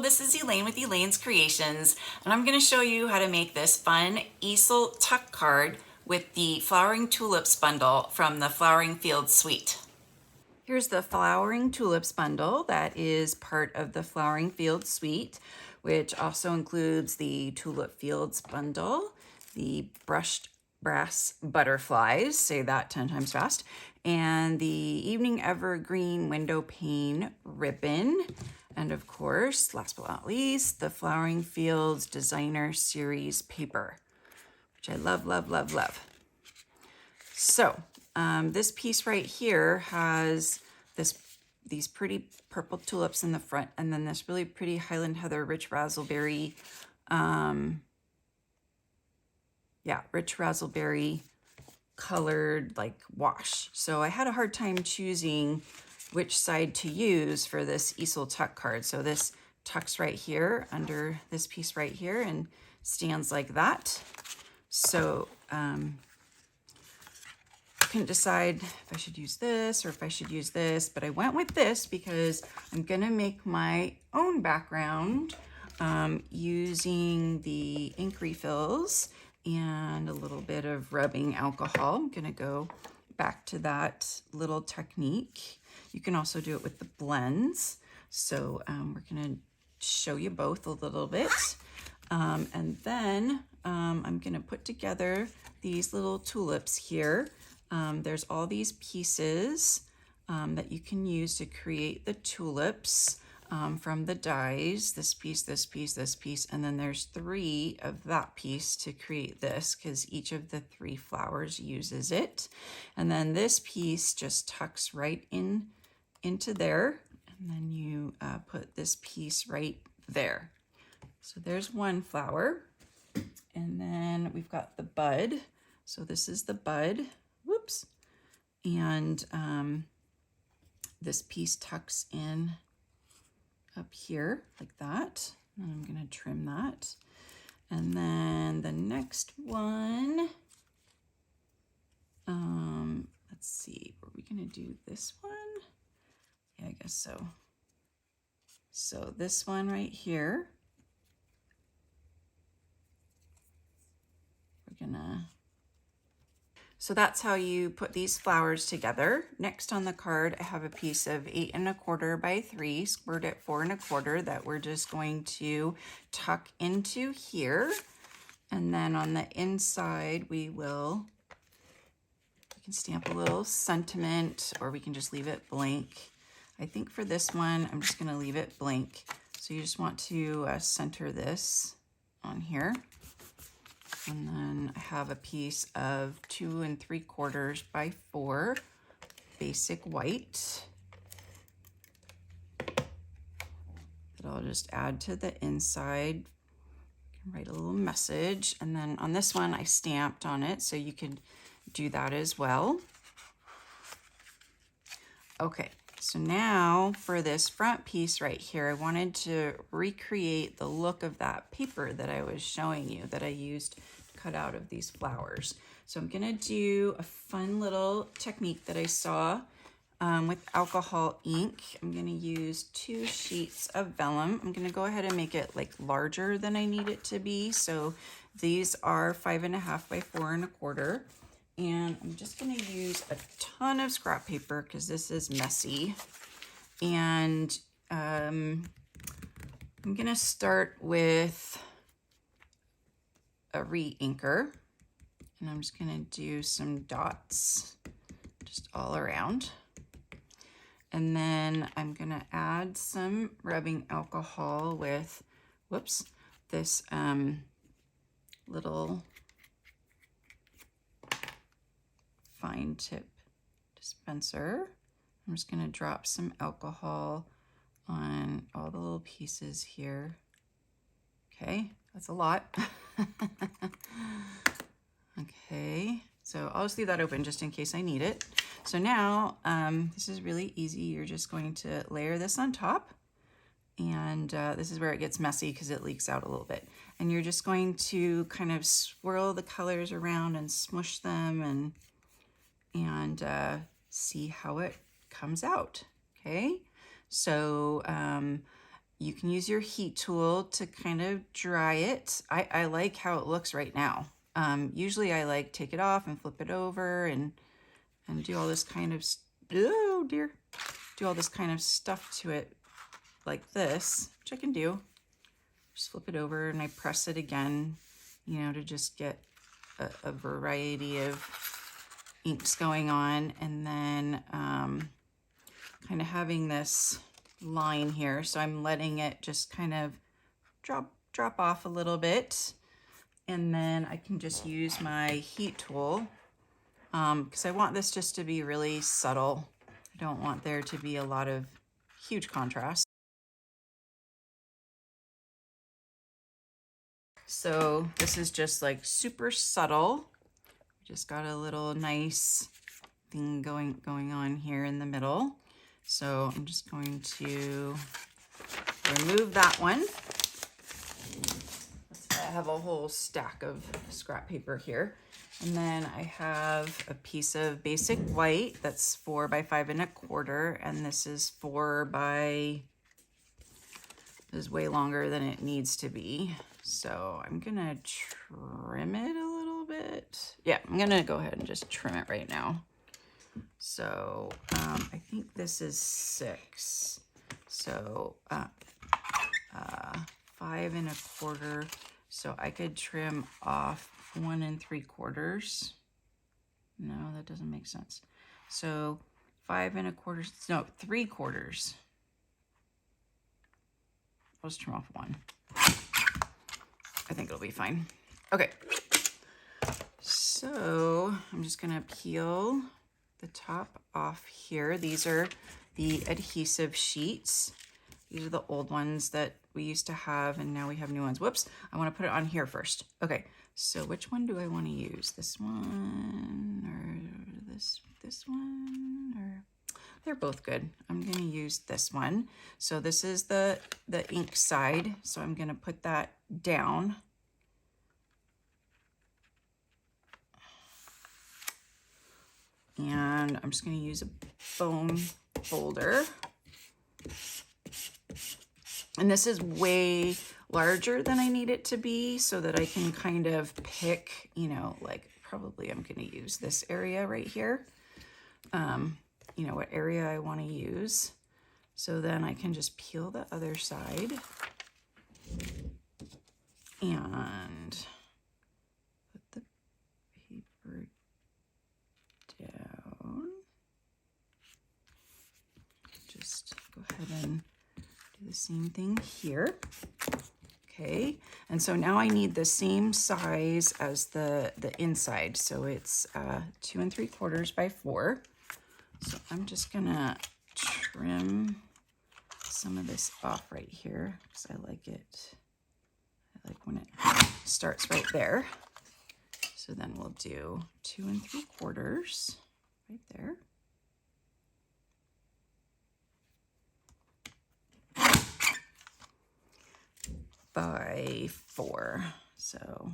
this is Elaine with Elaine's Creations, and I'm going to show you how to make this fun easel tuck card with the Flowering Tulips bundle from the Flowering Fields suite. Here's the Flowering Tulips bundle that is part of the Flowering Fields suite, which also includes the Tulip Fields bundle, the brushed brass butterflies, say that 10 times fast, and the Evening Evergreen window pane ribbon. And of course, last but not least, the Flowering Fields Designer Series paper, which I love, love, love, love. So this piece right here has these pretty purple tulips in the front, and then this really pretty Highland Heather rich raspberry, rich raspberry colored like wash. So I had a hard time choosing which side to use for this easel tuck card. So this tucks right here under this piece right here and stands like that. So couldn't decide if I should use this or if I should use this, but I went with this because I'm gonna make my own background using the ink refills and a little bit of rubbing alcohol. I'm gonna go back to that little technique. You can also do it with the blends. So we're gonna show you both a little bit. And then I'm gonna put together these little tulips here. There's all these pieces that you can use to create the tulips from the dies, this piece, this piece, this piece, and then there's 3 of that piece to create this because each of the 3 flowers uses it. And then this piece just tucks right into there, and then you put this piece right there. So there's one flower, and then we've got the bud. So this is the bud, whoops, and this piece tucks in up here like that, and I'm gonna trim that. And then the next one, let's see, are we gonna do this one? Yeah, I guess so. So this one right here, so that's how you put these flowers together. Next on the card, I have a piece of 8 1/4 by 3, squared at 4 1/4 that we're just going to tuck into here. And then on the inside, we can stamp a little sentiment, or we can just leave it blank. I think for this one, I'm just gonna leave it blank. So you just want to center this on here. And then I have a piece of 2 3/4 by 4 basic white that I'll just add to the inside. I can write a little message. And then on this one, I stamped on it, so you could do that as well. Okay. So now for this front piece right here, I wanted to recreate the look of that paper that I was showing you that I used to cut out of these flowers. So I'm gonna do a fun little technique that I saw with alcohol ink. I'm gonna use 2 sheets of vellum. I'm gonna go ahead and make it like larger than I need it to be. So these are 5 1/2 by 4 1/4. And I'm just gonna use a ton of scrap paper because this is messy. And I'm gonna start with a re-inker. And I'm just gonna do some dots just all around. And then I'm gonna add some rubbing alcohol with, whoops, this little fine tip dispenser. I'm just gonna drop some alcohol on all the little pieces here. Okay, that's a lot. Okay, so I'll just leave that open just in case I need it. So now, this is really easy. You're just going to layer this on top. And this is where it gets messy because it leaks out a little bit. And you're just going to kind of swirl the colors around and smush them and see how it comes out. Okay, so you can use your heat tool to kind of dry it. I like how it looks right now. Usually I like take it off and flip it over and do all this kind of, oh dear, do all this kind of stuff to it like this, which I can do. Just flip it over and I press it again, you know, to just get a variety of inks going on. And then kind of having this line here, so I'm letting it just kind of drop off a little bit, and then I can just use my heat tool because I want this just to be really subtle. I don't want there to be a lot of huge contrast. So this is just like super subtle. Just got a little nice thing going on here in the middle. So I'm just going to remove that one. I have a whole stack of scrap paper here. And then I have a piece of basic white that's 4 by 5 1/4, and this is 4 by, this is way longer than it needs to be. So I'm gonna trim it a little bit. Yeah, I'm gonna go ahead and just trim it right now. So I think this is 6. So 5 1/4. So I could trim off 1 3/4. No, that doesn't make sense. So 5 1/4, no, 3/4. I'll just trim off 1. I think it'll be fine. Okay. So I'm just gonna peel the top off here. These are the adhesive sheets. These are the old ones that we used to have, and now we have new ones. Whoops, I want to put it on here first. Okay, so which one do I want to use? This one or this one? Or they're both good. I'm going to use this one. So this is the ink side, so I'm going to put that down. And I'm just going to use a bone folder. And this is way larger than I need it to be, so that I can kind of pick, you know, like probably I'm going to use this area right here. You know, what area I want to use. So then I can just peel the other side and put the paper down. Just go ahead and do the same thing here. Okay, and so now I need the same size as the inside. So it's 2 3/4 by 4. So I'm just gonna trim some of this off right here because I like it. I like when it starts right there. So then we'll do 2 3/4 right there. By 4. So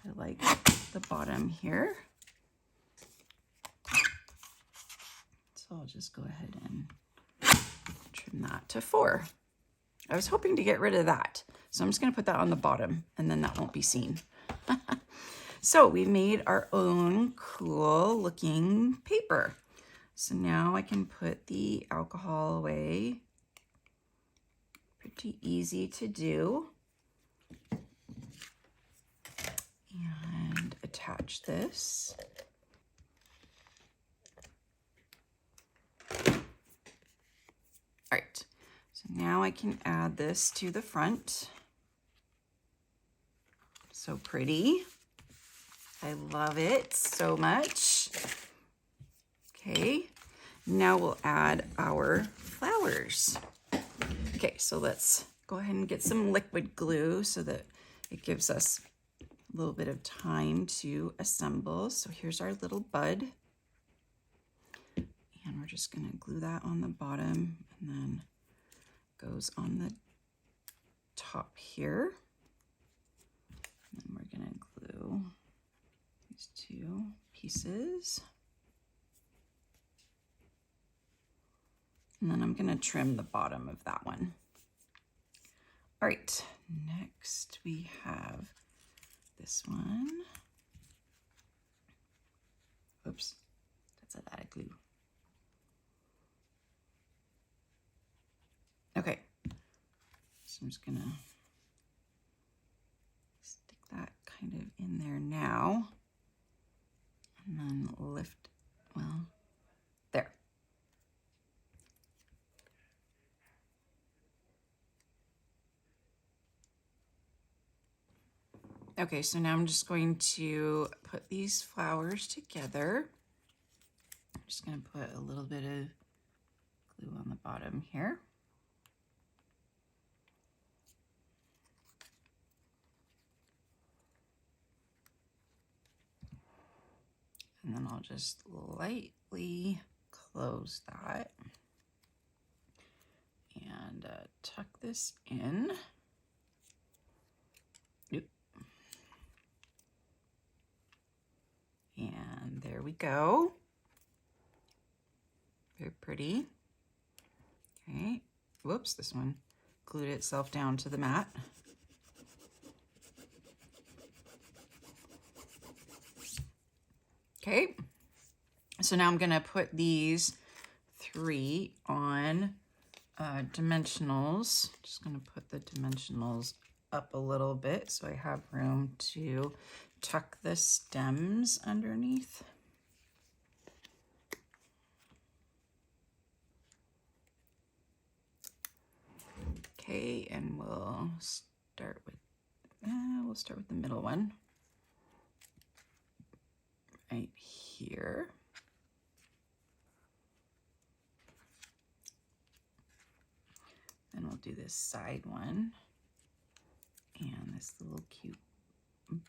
I like the bottom here. So I'll just go ahead and trim that to 4. I was hoping to get rid of that. So I'm just going to put that on the bottom, and then that won't be seen. So we've made our own cool looking paper. So now I can put the alcohol away. Pretty easy to do. And attach this. All right, so now I can add this to the front. So pretty. I love it so much. Okay, now we'll add our flowers. Okay, so let's go ahead and get some liquid glue so that it gives us a little bit of time to assemble. So here's our little bud. And we're just gonna glue that on the bottom, and then goes on the top here. And then we're gonna glue these 2 pieces. And then I'm gonna trim the bottom of that one. All right, next we have this one. Oops, that's a lot of glue. Okay, so I'm just gonna stick that kind of in there now. And then lift, well, there. Okay, so now I'm just going to put these flowers together. I'm just gonna put a little bit of glue on the bottom here. And then I'll just lightly close that and tuck this in. Oop. And there we go. Very pretty. Okay, whoops, this one glued itself down to the mat. Okay, so now I'm gonna put these 3 on dimensionals. Just gonna put the dimensionals up a little bit so I have room to tuck the stems underneath. Okay, and we'll start with the middle one right here. Then we'll do this side one and this little cute,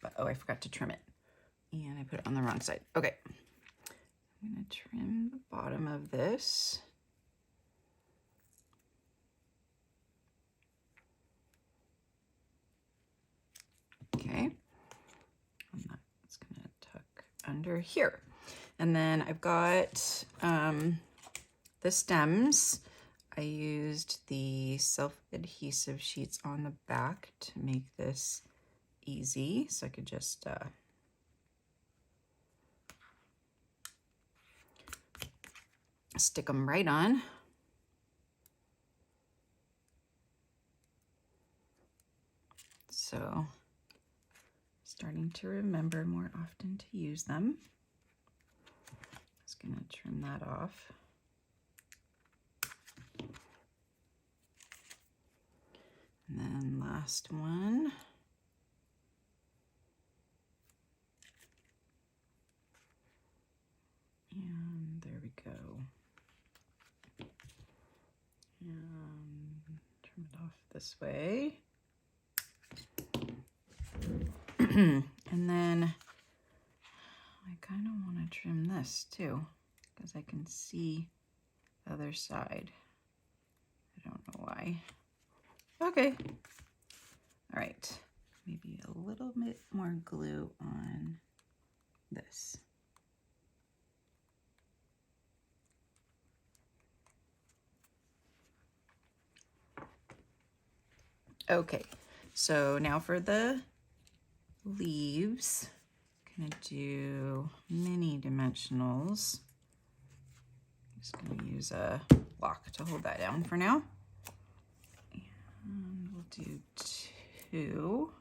but oh, I forgot to trim it and I put it on the wrong side. Okay, I'm gonna trim the bottom of this. Okay, and that's gonna tuck under here. And then I've got the stems. I used the self-adhesive sheets on the back to make this easy, so I could just stick them right on. So starting to remember more often to use them. Just gonna trim that off. And then last one. And there we go. And trim it off this way. And then I kind of want to trim this too, because I can see the other side. I don't know why. Okay. All right. Maybe a little bit more glue on this. Okay, so now for the leaves, I'm gonna do mini dimensionals. I'm just gonna use a block to hold that down for now. And we'll do 2.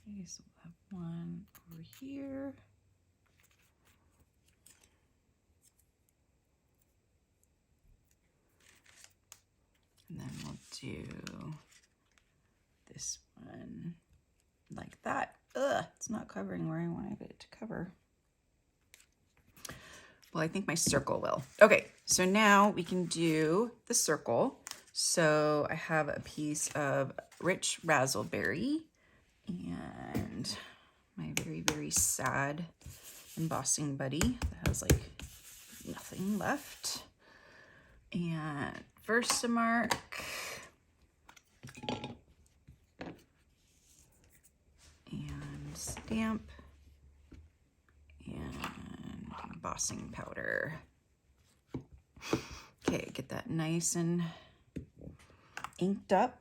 Okay, so we'll have one over here. And then we'll do this one like that. Ugh, it's not covering where I wanted it to cover. Well, I think my circle will. Okay, so now we can do the circle. So I have a piece of rich raspberry and my very, very sad embossing buddy that has like nothing left. And Versamark And stamp. And embossing powder. Okay, get that nice and inked up.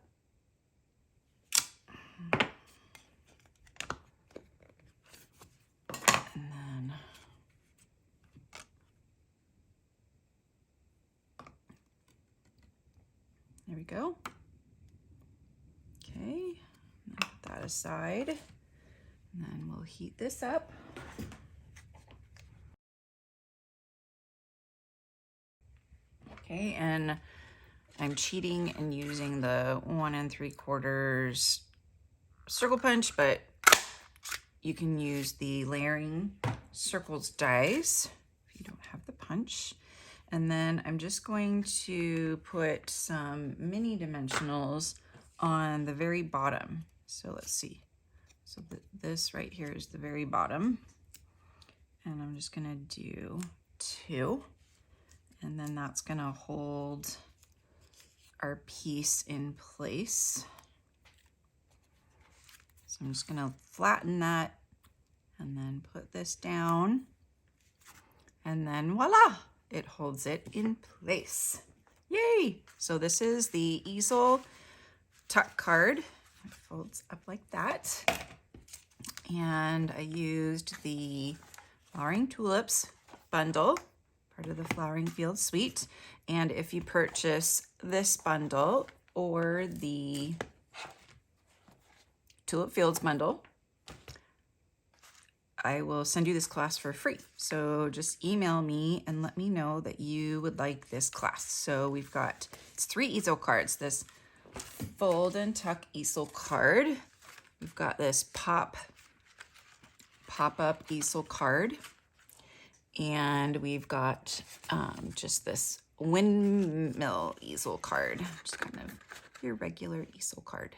And then there we go. Okay, put that aside. And then we'll heat this up. Okay, and I'm cheating and using the 1 3/4 circle punch, but you can use the layering circles dies if you don't have the punch. And then I'm just going to put some mini dimensionals on the very bottom. So let's see. So this right here is the very bottom. And I'm just gonna do 2. And then that's gonna hold our piece in place. So I'm just gonna flatten that and then put this down. And then voila, it holds it in place. Yay! So this is the Easel tuck card. It folds up like that. And I used the Flowering Tulips bundle, part of the Flowering Field Suite. And if you purchase this bundle or the Tulip Fields bundle, I will send you this class for free. So just email me and let me know that you would like this class. So we've got, it's 3 easel cards. This fold and tuck easel card. We've got this pop-up easel card. And we've got just this windmill easel card. Just kind of your regular easel card.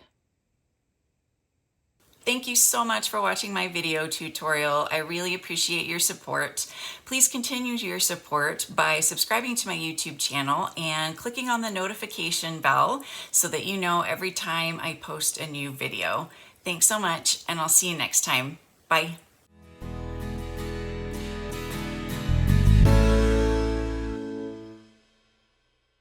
Thank you so much for watching my video tutorial. I really appreciate your support. Please continue your support by subscribing to my YouTube channel and clicking on the notification bell so that you know every time I post a new video. Thanks so much, and I'll see you next time. Bye.